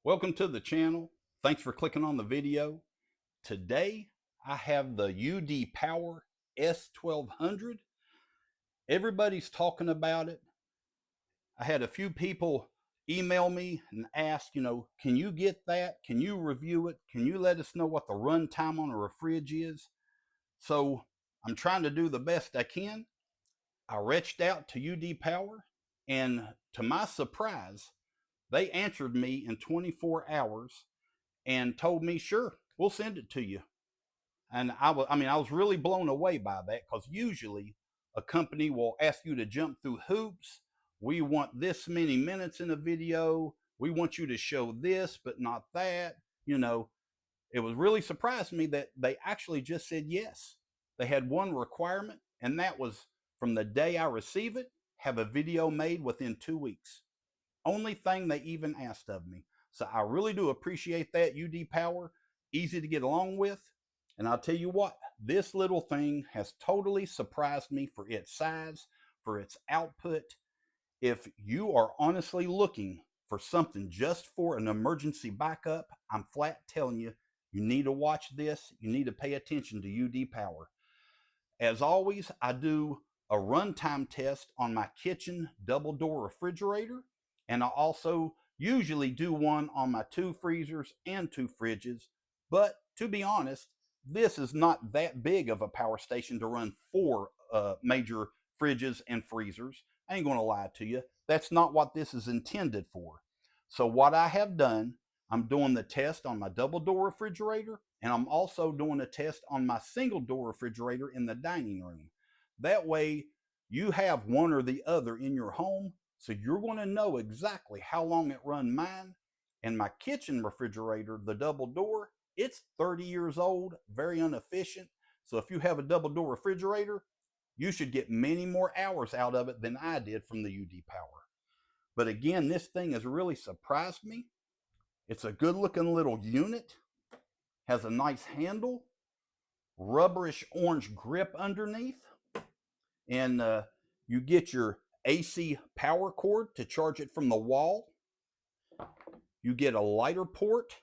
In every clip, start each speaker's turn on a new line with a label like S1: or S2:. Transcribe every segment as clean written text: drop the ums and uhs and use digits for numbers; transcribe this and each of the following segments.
S1: Welcome to the channel. Thanks for clicking on the video. Today, I have the UDPOWER S1200. Everybody's talking about it. I had a few people email me and ask, can you get that? Can you review it? Can you let us know what the runtime on a fridge is? So I'm trying to do the best I can. I reached out to UDPOWER, and to my surprise, they answered me in 24 hours and told me, sure, we'll send it to you. And I was really blown away by that, because usually a company will ask you to jump through hoops. We want this many minutes in a video. We want you to show this, but not that. It was really surprised me that they actually just said yes. They had one requirement, and that was from the day I receive it, have a video made within 2 weeks. Only thing they even asked of me. So I really do appreciate that, UDPOWER. Easy to get along with. And I'll tell you what, this little thing has totally surprised me for its size, for its output. If you are honestly looking for something just for an emergency backup, I'm flat telling you, you need to watch this. You need to pay attention to UDPOWER. As always, I do a runtime test on my kitchen double door refrigerator, and I also usually do one on my 2 freezers and 2 fridges. But to be honest, this is not that big of a power station to run 4 major fridges and freezers. I ain't going to lie to you. That's not what this is intended for. So what I have done, I'm doing the test on my double door refrigerator, and I'm also doing a test on my single door refrigerator in the dining room. That way you have one or the other in your home, so you're going to know exactly how long it run mine. And my kitchen refrigerator, the double door, it's 30 years old, very inefficient. So if you have a double door refrigerator, you should get many more hours out of it than I did from the UDPOWER. But again, this thing has really surprised me. It's a good looking little unit, has a nice handle, rubberish orange grip underneath, and you get your AC power cord to charge it from the wall. You get a lighter port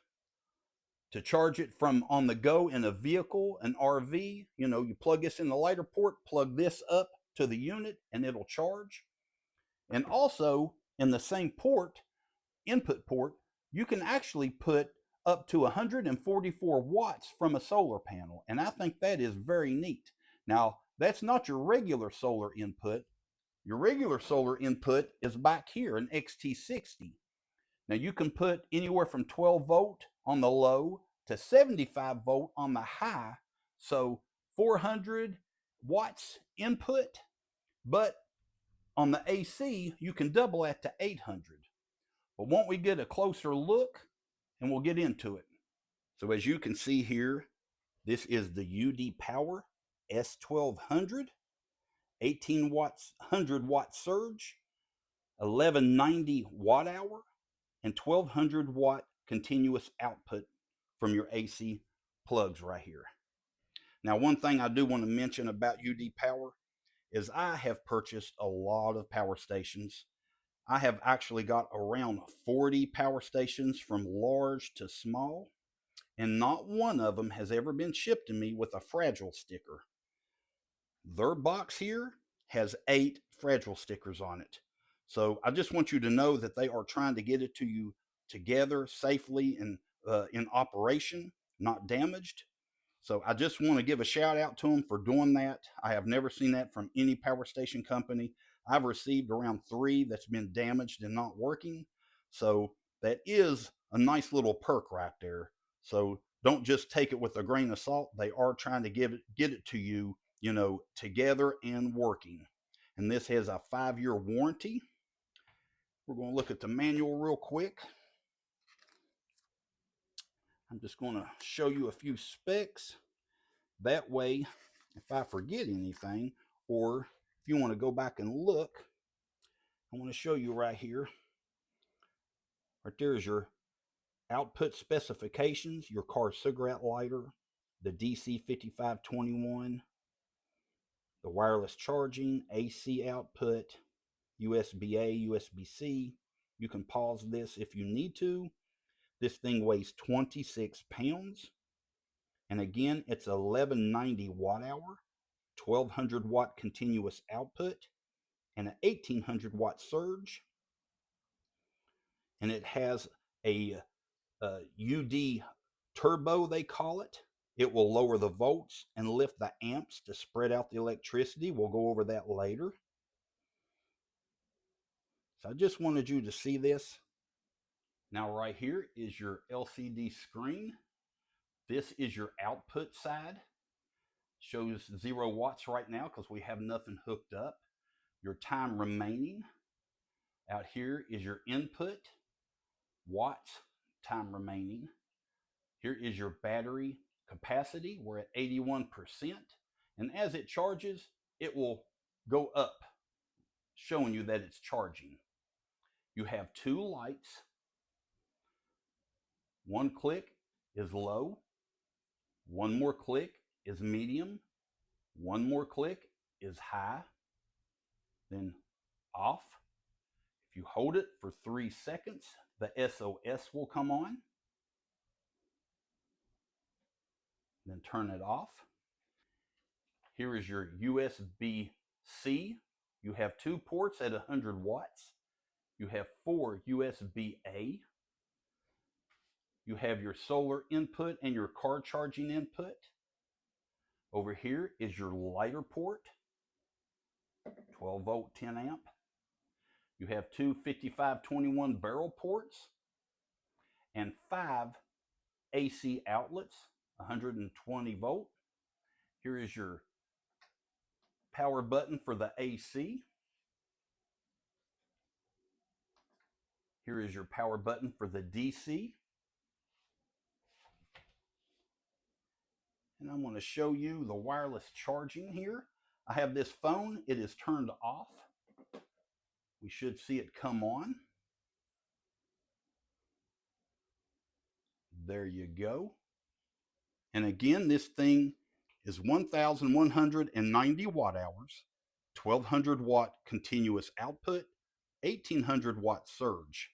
S1: to charge it from on the go in a vehicle, an RV. You plug this in the lighter port, plug this up to the unit, and it'll charge. And also in the same port, input port, you can actually put up to 144 watts from a solar panel. And I think that is very neat. Now, that's not your regular solar input. Your regular solar input is back here, an XT60. Now, you can put anywhere from 12 volt on the low to 75 volt on the high. So 400 watts input, but on the AC, you can double that to 800. But won't we get a closer look, and we'll get into it. So as you can see here, this is the UDPOWER S1200, 18 watts, 100 watt surge, 1190 watt hour, and 1200 watt continuous output from your AC plugs right here. Now, one thing I do want to mention about UDPOWER is I have purchased a lot of power stations. I have actually got around 40 power stations from large to small, and not one of them has ever been shipped to me with a fragile sticker. Their box here has 8 fragile stickers on it. So I just want you to know that they are trying to get it to you together safely and in operation, not damaged. So I just want to give a shout out to them for doing that. I have never seen that from any power station company. I've received around 3 that's been damaged and not working. So that is a nice little perk right there. So don't just take it with a grain of salt. They are trying to get it to you, together and working. And this has a 5-year warranty. We're going to look at the manual real quick. I'm just going to show you a few specs. That way, if I forget anything, or if you want to go back and look, I want to show you right here. Right there is your output specifications, your car cigarette lighter, the DC 5521, the wireless charging, AC output, USB-A, USB-C. You can pause this if you need to. This thing weighs 26 pounds. And again, it's 1190 watt hour, 1200 watt continuous output, and an 1800 watt surge. And it has a UD turbo, they call it. It will lower the volts and lift the amps to spread out the electricity. We'll go over that later. So I just wanted you to see this. Now right here is your LCD screen. This is your output side. Shows 0 watts right now because we have nothing hooked up. Your time remaining. Out here is your input. Watts, time remaining. Here is your battery capacity. We're at 81%. And as it charges, it will go up, showing you that it's charging. You have 2 lights. One click is low. One more click is medium. One more click is high. Then off. If you hold it for 3 seconds, the SOS will come on. Then turn it off. Here is your USB-C. You have 2 ports at 100 watts. You have 4 USB-A. You have your solar input and your car charging input. Over here is your lighter port, 12 volt, 10 amp. You have 2 5521 barrel ports and 5 AC outlets, 120 volt. Here is your power button for the AC. Here is your power button for the DC. And I'm going to show you the wireless charging here. I have this phone. It is turned off. We should see it come on. There you go. And again, this thing is 1,190 watt hours, 1,200 watt continuous output, 1,800 watt surge.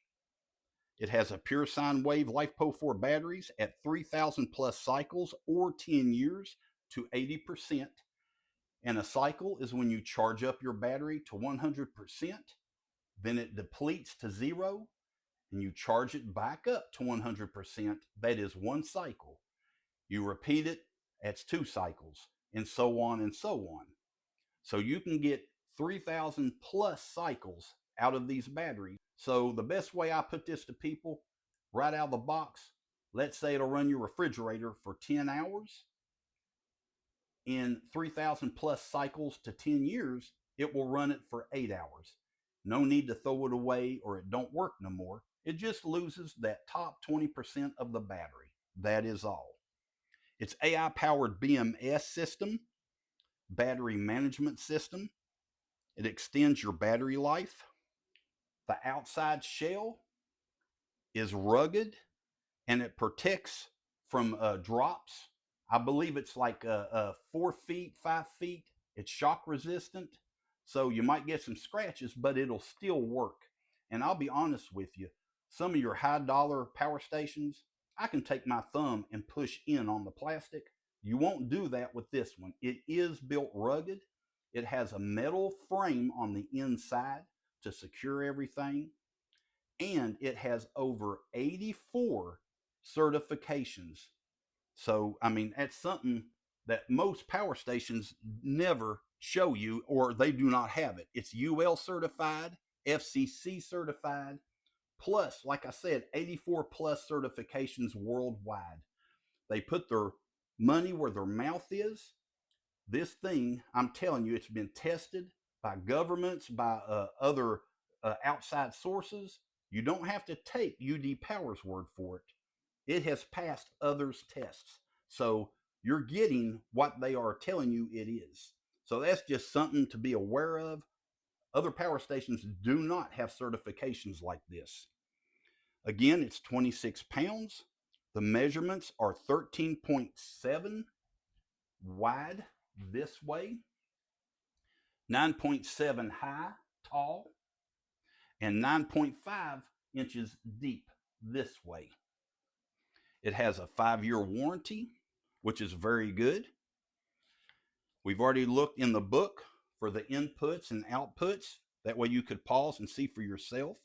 S1: It has a pure sine wave LiFePO4 batteries at 3,000 plus cycles or 10 years to 80%. And a cycle is when you charge up your battery to 100%, then it depletes to 0, and you charge it back up to 100%. That is 1 cycle. You repeat it, that's 2 cycles, and so on and so on. So you can get 3,000 plus cycles out of these batteries. So the best way I put this to people, right out of the box, let's say it'll run your refrigerator for 10 hours. In 3,000 plus cycles to 10 years, it will run it for 8 hours. No need to throw it away or it don't work no more. It just loses that top 20% of the battery. That is all. It's AI-powered BMS system, battery management system. It extends your battery life. The outside shell is rugged and it protects from drops. I believe it's like 4 feet, 5 feet. It's shock resistant. So you might get some scratches, but it'll still work. And I'll be honest with you, some of your high dollar power stations, I can take my thumb and push in on the plastic. You won't do that with this one. It is built rugged. It has a metal frame on the inside to secure everything. And it has over 84 certifications. So, I mean, that's something that most power stations never show you, or they do not have it. It's UL certified, FCC certified, plus, like I said, 84 plus certifications worldwide. They put their money where their mouth is. This thing, I'm telling you, it's been tested by governments, by other outside sources. You don't have to take UDPOWER's word for it. It has passed others' tests. So you're getting what they are telling you it is. So that's just something to be aware of. Other power stations do not have certifications like this. Again, it's 26 pounds. The measurements are 13.7 wide this way, 9.7 high, tall, and 9.5 inches deep this way. It has a 5-year warranty, which is very good. We've already looked in the book for the inputs and outputs. That way you could pause and see for yourself.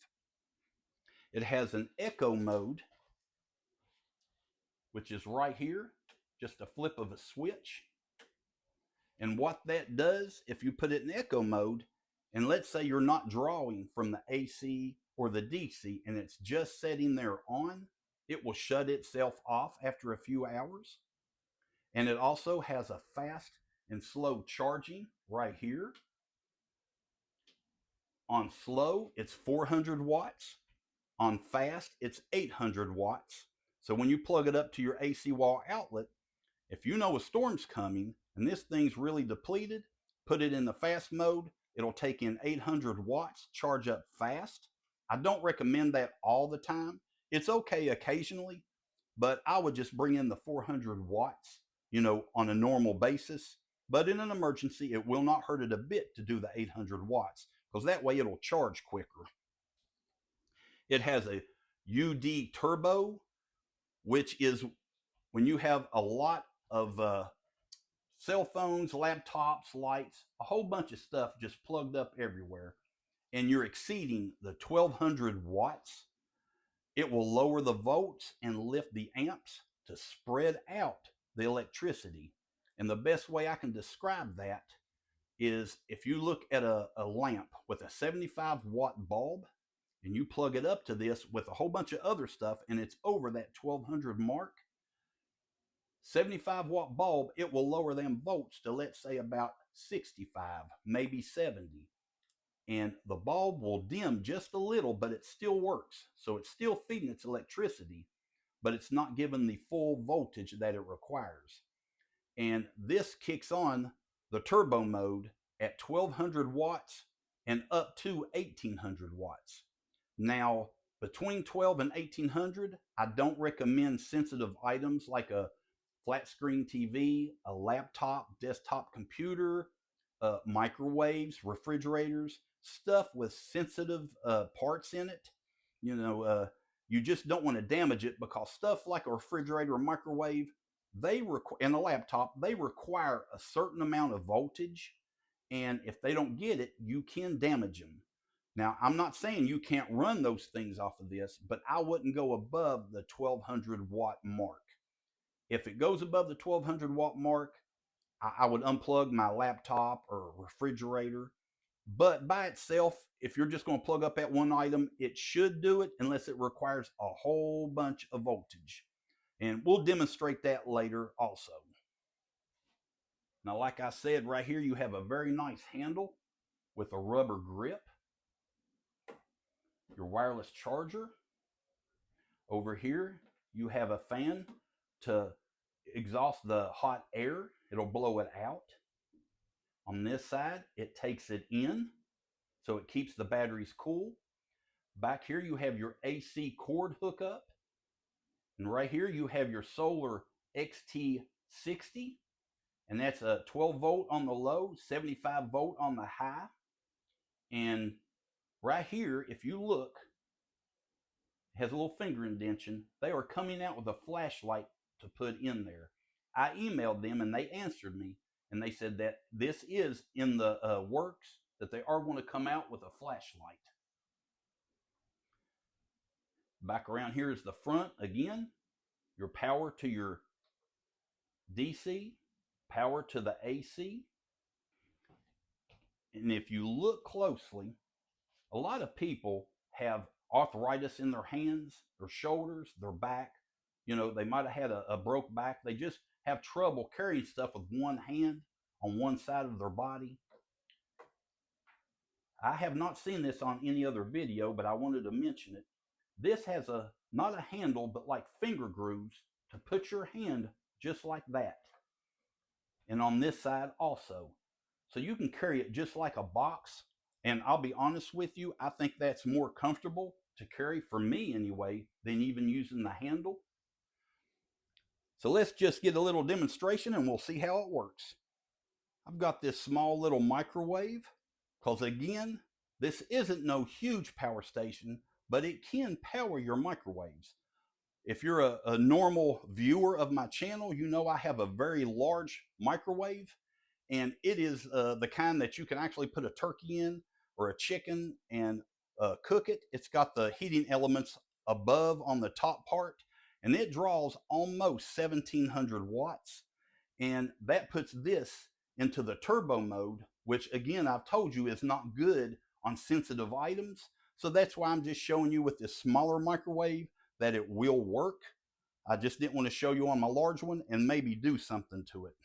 S1: It has an echo mode, which is right here, just a flip of a switch. And what that does, if you put it in echo mode, and let's say you're not drawing from the AC or the DC and it's just setting there on, it will shut itself off after a few hours. And it also has a fast and slow charging right here. On slow, it's 400 watts. On fast, it's 800 watts. So when you plug it up to your AC wall outlet, if you know a storm's coming and this thing's really depleted, put it in the fast mode. It'll take in 800 watts, charge up fast. I don't recommend that all the time. It's okay occasionally, but I would just bring in the 400 watts, on a normal basis. But in an emergency, it will not hurt it a bit to do the 800 watts because that way it'll charge quicker. It has a UD turbo, which is when you have a lot of cell phones, laptops, lights, a whole bunch of stuff just plugged up everywhere, and you're exceeding the 1200 watts, it will lower the volts and lift the amps to spread out the electricity. And the best way I can describe that is if you look at a lamp with a 75 watt bulb and you plug it up to this with a whole bunch of other stuff and it's over that 1200 mark, 75 watt bulb, it will lower them volts to, let's say, about 65, maybe 70. And the bulb will dim just a little, but it still works. So it's still feeding its electricity, but it's not giving the full voltage that it requires. And this kicks on the turbo mode at 1200 watts and up to 1800 watts. Now, between 12 and 1800, I don't recommend sensitive items like a flat screen TV, a laptop, desktop computer, microwaves, refrigerators, stuff with sensitive parts in it. You just don't want to damage it because stuff like a refrigerator or microwave, and a laptop, they require a certain amount of voltage. And if they don't get it, you can damage them. Now, I'm not saying you can't run those things off of this, but I wouldn't go above the 1200 watt mark. If it goes above the 1200 watt mark, I would unplug my laptop or refrigerator. But by itself, if you're just going to plug up that one item, it should do it unless it requires a whole bunch of voltage. And we'll demonstrate that later also. Now, like I said, right here, you have a very nice handle with a rubber grip. Your wireless charger. Over here, you have a fan to exhaust the hot air. It'll blow it out. On this side, it takes it in, so it keeps the batteries cool. Back here, you have your AC cord hookup. And right here, you have your solar XT60. And that's a 12 volt on the low, 75 volt on the high. And right here, if you look, it has a little finger indentation. They are coming out with a flashlight to put in there. I emailed them and they answered me. And they said that this is in the works, that they are going to come out with a flashlight. Back around here is the front again. Your power to your DC, power to the AC. And if you look closely, a lot of people have arthritis in their hands, their shoulders, their back. They might have had a broke back. They just have trouble carrying stuff with one hand on one side of their body. I have not seen this on any other video, but I wanted to mention it. This has not a handle, but like finger grooves to put your hand just like that. And on this side also. So you can carry it just like a box. And I'll be honest with you, I think that's more comfortable to carry, for me anyway, than even using the handle. So let's just get a little demonstration and we'll see how it works. I've got this small little microwave because, again, this isn't no huge power station, but it can power your microwaves. If you're a normal viewer of my channel, you know I have a very large microwave, and it is the kind that you can actually put a turkey in or a chicken and cook it. It's got the heating elements above on the top part, and it draws almost 1700 watts. And that puts this into the turbo mode, which again, I've told you is not good on sensitive items. So that's why I'm just showing you with this smaller microwave that it will work. I just didn't want to show you on my large one and maybe do something to it.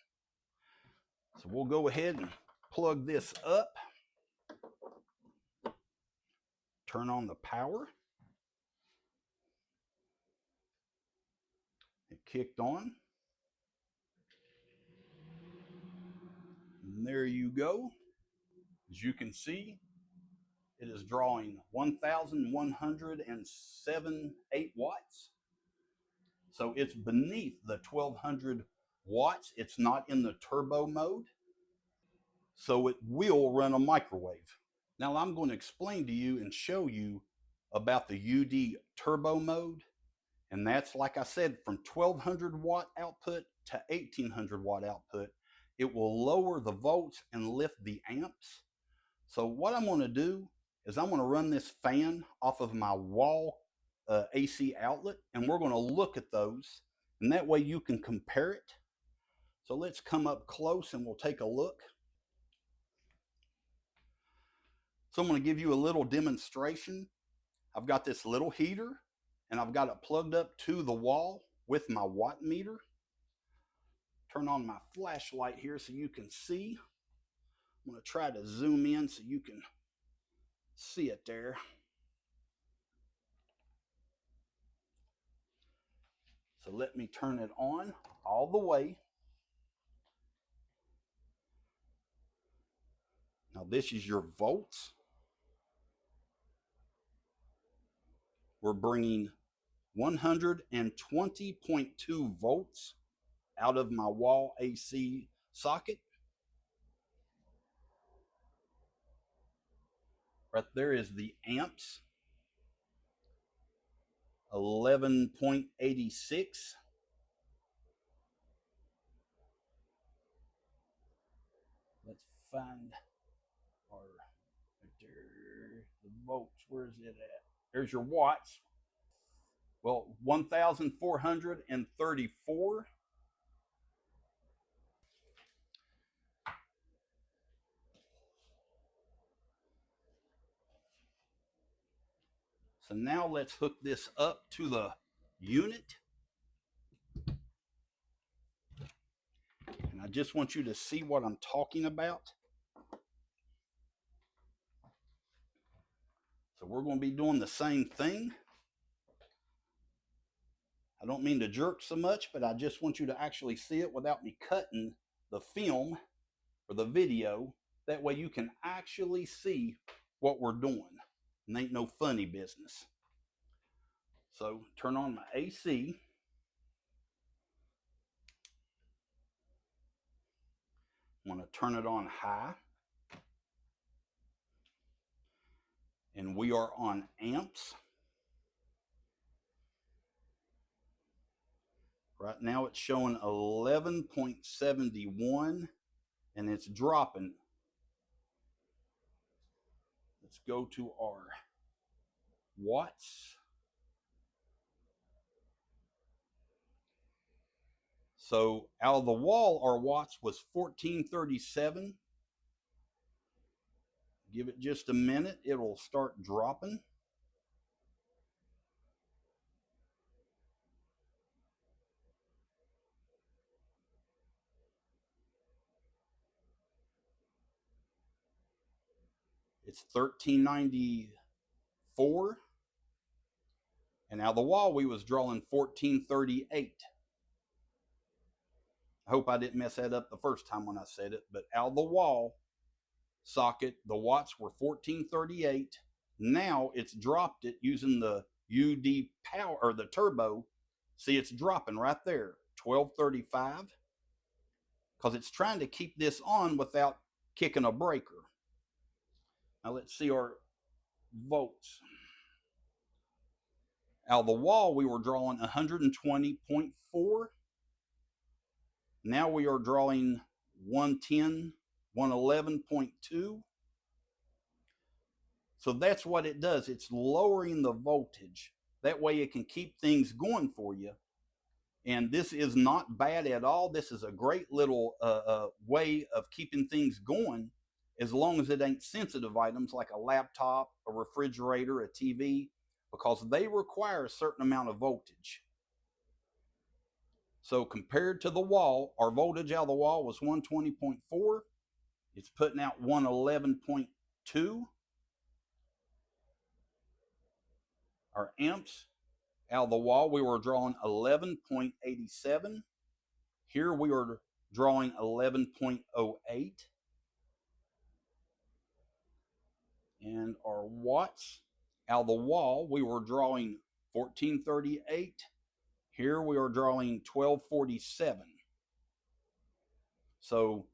S1: So we'll go ahead and plug this up, turn on the power. It kicked on. And there you go. As you can see, it is drawing 1,107.8 watts. So it's beneath the 1,200 watts. It's not in the turbo mode. So it will run a microwave. Now I'm going to explain to you and show you about the UD turbo mode. And that's, like I said, from 1,200 watt output to 1,800 watt output. It will lower the volts and lift the amps. So what I'm going to do is I'm going to run this fan off of my wall AC outlet, and we're going to look at those, and that way you can compare it. So let's come up close and we'll take a look. So I'm going to give you a little demonstration. I've got this little heater, and I've got it plugged up to the wall with my watt meter. Turn on my flashlight here so you can see. I'm going to try to zoom in so you can see it there. So let me turn it on all the way. Now this is your volts. We're bringing 120.2 volts out of my wall AC socket. Right there is the amps, 11.86. Let's find our, right there, the volts. Where's it at? There's your watts. Well, 1,434. So now let's hook this up to the unit. And I just want you to see what I'm talking about. So we're going to be doing the same thing. I don't mean to jerk so much, but I just want you to actually see it without me cutting the film or the video. That way you can actually see what we're doing. And ain't no funny business. So turn on my AC. I'm going to turn it on high. And we are on amps. Right now it's showing 11.71 and it's dropping. Let's go to our watts. So out of the wall, our watts was 1437. Give it just a minute, it'll start dropping. It's 1394. And out of the wall, we was drawing 1438. I hope I didn't mess that up the first time when I said it, but out of the wall socket, the watts were 1438. Now it's dropped it using the UD power or the turbo. See, it's dropping right there, 1235, because it's trying to keep this on without kicking a breaker. Now let's see our volts. Out of the wall, we were drawing 120.4. Now we are drawing 110, 111.2. So that's what it does. It's lowering the voltage. That way it can keep things going for you. And this is not bad at all. This is a great little way of keeping things going, as long as it ain't sensitive items like a laptop, a refrigerator, a TV, because they require a certain amount of voltage. So compared to the wall, our voltage out of the wall was 120.4. It's putting out 111.2. Our amps out of the wall, we were drawing 11.87. Here we are drawing 11.08. And our watts out of the wall, we were drawing 1438. Here we are drawing 1247. So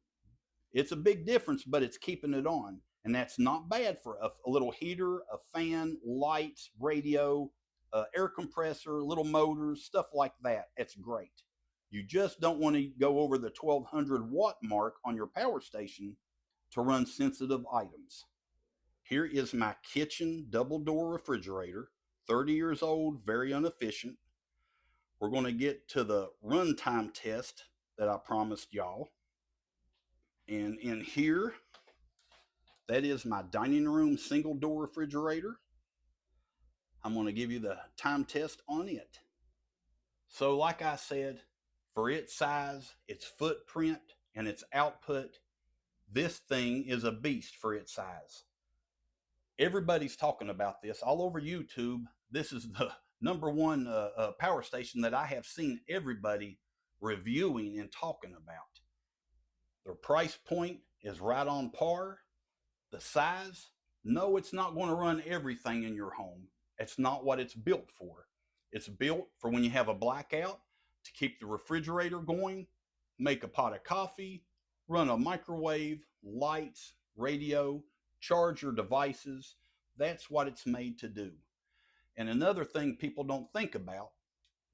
S1: it's a big difference, but it's keeping it on. And that's not bad for a little heater, a fan, lights, radio, air compressor, little motors, stuff like that. It's great. You just don't want to go over the 1200 watt mark on your power station to run sensitive items. Here is my kitchen double door refrigerator, 30 years old, very inefficient. We're going to get to the runtime test that I promised y'all. And in here, that is my dining room single door refrigerator. I'm going to give you the time test on it. So like I said, for its size, its footprint, and its output, this thing is a beast for its size. Everybody's talking about this all over YouTube. This is the #1 power station that I have seen everybody reviewing and talking about. Their price point is right on par. The size, no, it's not going to run everything in your home. It's not what it's built for. It's built for when you have a blackout, to keep the refrigerator going, make a pot of coffee, run a microwave, lights, radio, charge your devices. That's what it's made to do. And another thing people don't think about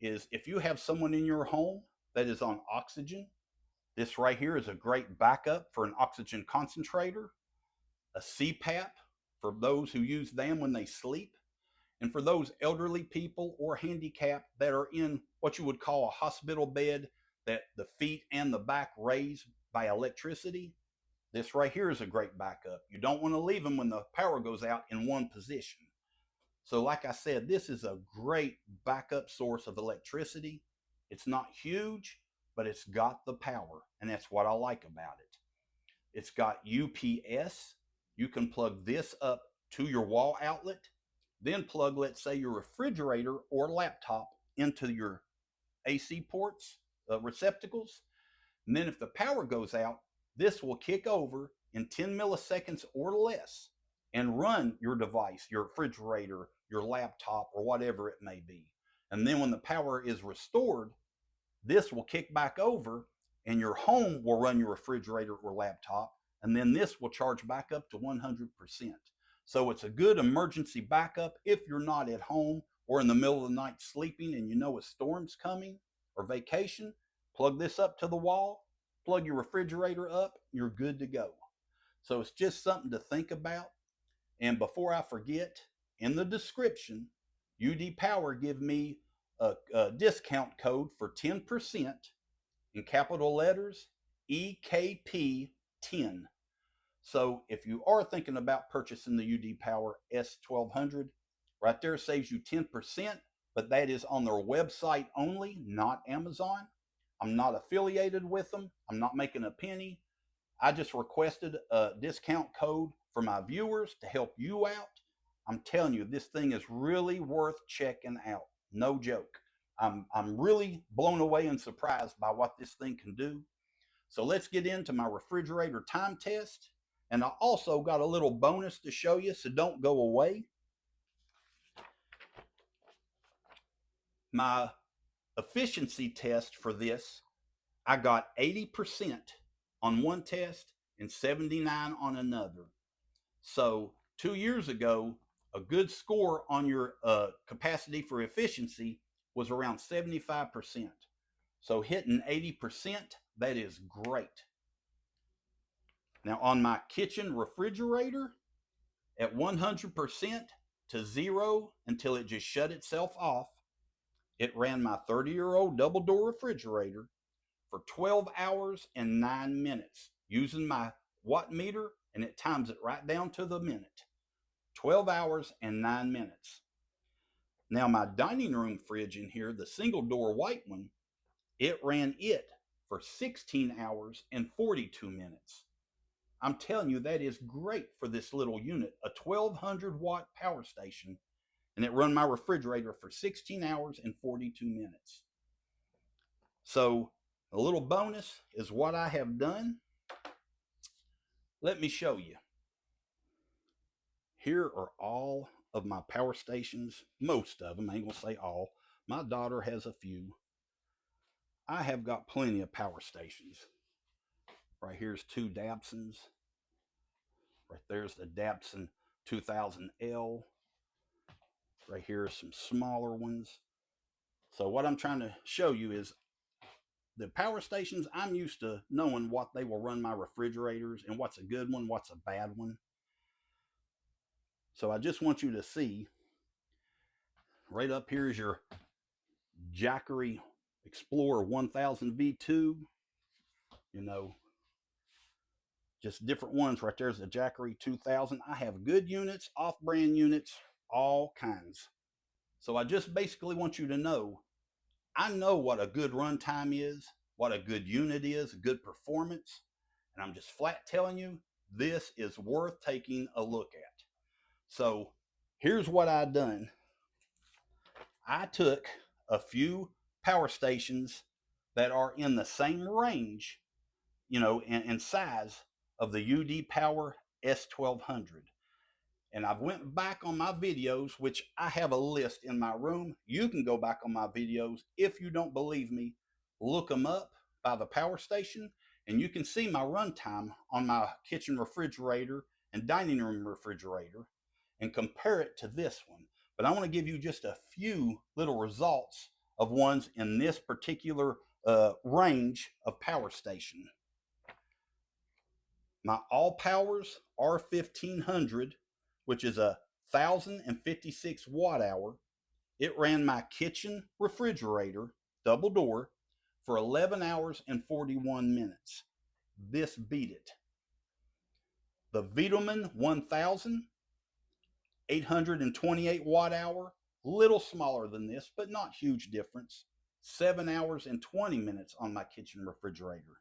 S1: is if you have someone in your home that is on oxygen, this right here is a great backup for an oxygen concentrator, a CPAP for those who use them when they sleep, and for those elderly people or handicapped that are in what you would call a hospital bed that the feet and the back raise by electricity. This right here is a great backup. You don't want to leave them when the power goes out in one position. So like I said, this is a great backup source of electricity. It's not huge, but it's got the power, and that's what I like about it. It's got UPS. You can plug this up to your wall outlet, then plug, let's say, your refrigerator or laptop into your AC ports, receptacles. And then if the power goes out, this will kick over in 10 milliseconds or less and run your device, your refrigerator, your laptop, or whatever it may be. And then when the power is restored, this will kick back over and your home will run your refrigerator or laptop. And then this will charge back up to 100%. So it's a good emergency backup if you're not at home or in the middle of the night sleeping and you know a storm's coming or vacation. Plug this up to the wall, plug your refrigerator up, you're good to go. So it's just something to think about. And before I forget, in the description, UD Power give me a discount code for 10% in capital letters, EKP10. So if you are thinking about purchasing the UD Power S1200, right there saves you 10%, but that is on their website only, not Amazon. I'm not affiliated with them. I'm not making a penny. I just requested a discount code for my viewers to help you out. I'm telling you, this thing is really worth checking out. No joke. I'm really blown away and surprised by what this thing can do. So let's get into my refrigerator time test. And I also got a little bonus to show you, so don't go away. My efficiency test for this, I got 80% on one test and 79 on another. So 2 years ago, A good score on your capacity for efficiency was around 75%. So hitting 80%, that is great. Now on my kitchen refrigerator, at 100% to zero until it just shut itself off, it ran my 30-year-old double door refrigerator for 12 hours and 9 minutes using my watt meter, and it times it right down to the minute. 12 hours and 9 minutes. Now my dining room fridge in here, the single door white one, it ran it for 16 hours and 42 minutes. I'm telling you, that is great for this little unit, a 1200 watt power station, and it run my refrigerator for 16 hours and 42 minutes. So a little bonus is what I have done. Let me show you. Here are all of my power stations, most of them, I ain't gonna say all. My daughter has a few. I have got plenty of power stations. Right here's two Dabsons. Right there's the Dabson 2000L. Right here are some smaller ones. So what I'm trying to show you is the power stations, I'm used to knowing what they will run my refrigerators and what's a good one, what's a bad one. So I just want you to see, right up here is your Jackery Explorer 1000 V2. You know, just different ones. Right there's the Jackery 2000. I have good units, off-brand units, all kinds. So I just basically want you to know, I know what a good runtime is, what a good unit is, good performance, and I'm just flat telling you, this is worth taking a look at. So here's what I done. I took a few power stations that are in the same range, you know, in size of the UDPOWER S1200. And I've went back on my videos, which I have a list in my room. You can go back on my videos. If you don't believe me, look them up by the power station, and you can see my runtime on my kitchen refrigerator and dining room refrigerator and compare it to this one. But I want to give you just a few little results of ones in this particular range of power station. My All Powers R1500, which is a 1056 watt hour, it ran my kitchen refrigerator, double door, for 11 hours and 41 minutes. This beat it. The Vitamin 1000, 828 watt hour, little smaller than this, but not huge difference. 7 hours and 20 minutes on my kitchen refrigerator.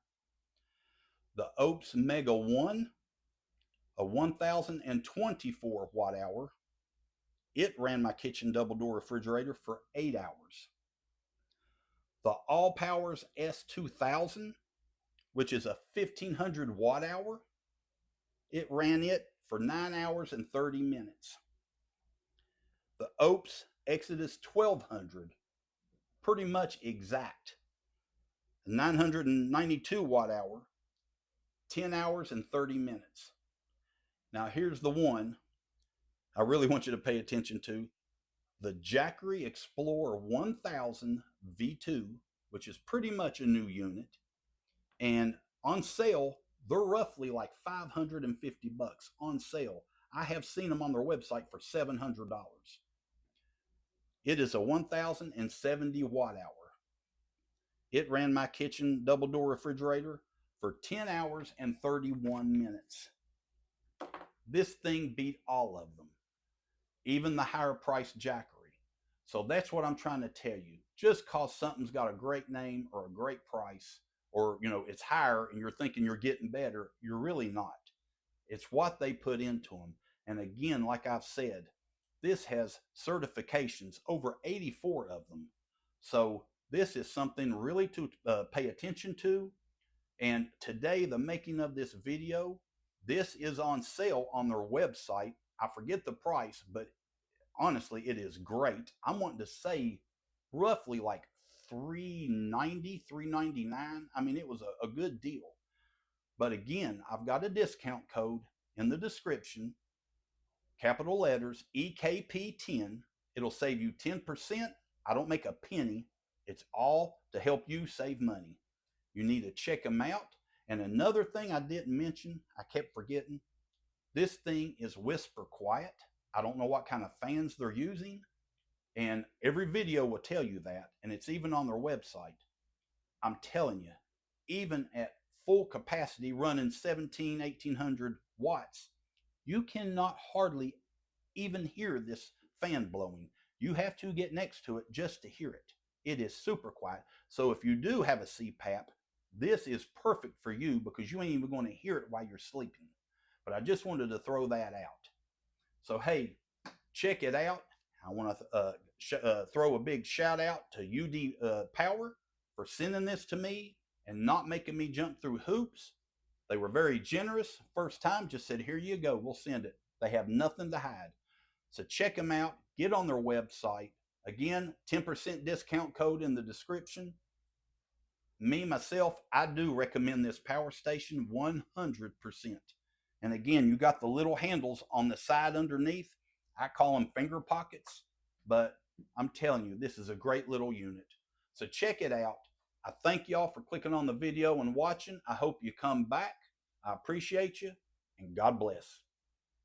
S1: The Oaks Mega 1, a 1024 watt hour, it ran my kitchen double door refrigerator for 8 hours. The All Powers S2000, which is a 1500 watt hour, it ran it for 9 hours and 30 minutes. The Opes Exodus 1200, pretty much exact, 992 watt hour, 10 hours and 30 minutes. Now here's the one I really want you to pay attention to. The Jackery Explorer 1000 V2, which is pretty much a new unit, and on sale, they're roughly like 550 bucks on sale. I have seen them on their website for $700. It is a 1070 watt hour. It ran my kitchen double door refrigerator for 10 hours and 31 minutes. This thing beat all of them, even the higher priced Jackery. So that's what I'm trying to tell you. Just cause something's got a great name or a great price, or you know it's higher and you're thinking you're getting better, you're really not. It's what they put into them. And again, like I've said, this has certifications, over 84 of them. So this is something really to pay attention to. And today, the making of this video, this is on sale on their website. I forget the price, but honestly, it is great. I'm wanting to say roughly like $390, $399. I mean, it was a good deal. But again, I've got a discount code in the description. capital letters, EKP10. It'll save you 10%. I don't make a penny. It's all to help you save money. You need to check them out. And another thing I didn't mention, I kept forgetting, this thing is whisper quiet. I don't know what kind of fans they're using. And every video will tell you that. And it's even on their website. I'm telling you, even at full capacity running 1800 watts, you cannot hardly even hear this fan blowing. You have to get next to it just to hear it. It is super quiet. So if you do have a CPAP, this is perfect for you because you ain't even going to hear it while you're sleeping. But I just wanted to throw that out. So, hey, check it out. I want to throw a big shout out to UDPOWER for sending this to me and not making me jump through hoops. They were very generous. First time, just said, here you go, we'll send it. They have nothing to hide. So check them out. Get on their website. Again, 10% discount code in the description. Me, myself, I do recommend this power station 100%. And again, you got the little handles on the side underneath. I call them finger pockets, but I'm telling you, this is a great little unit. So check it out. I thank y'all for clicking on the video and watching. I hope you come back. I appreciate you, and God bless.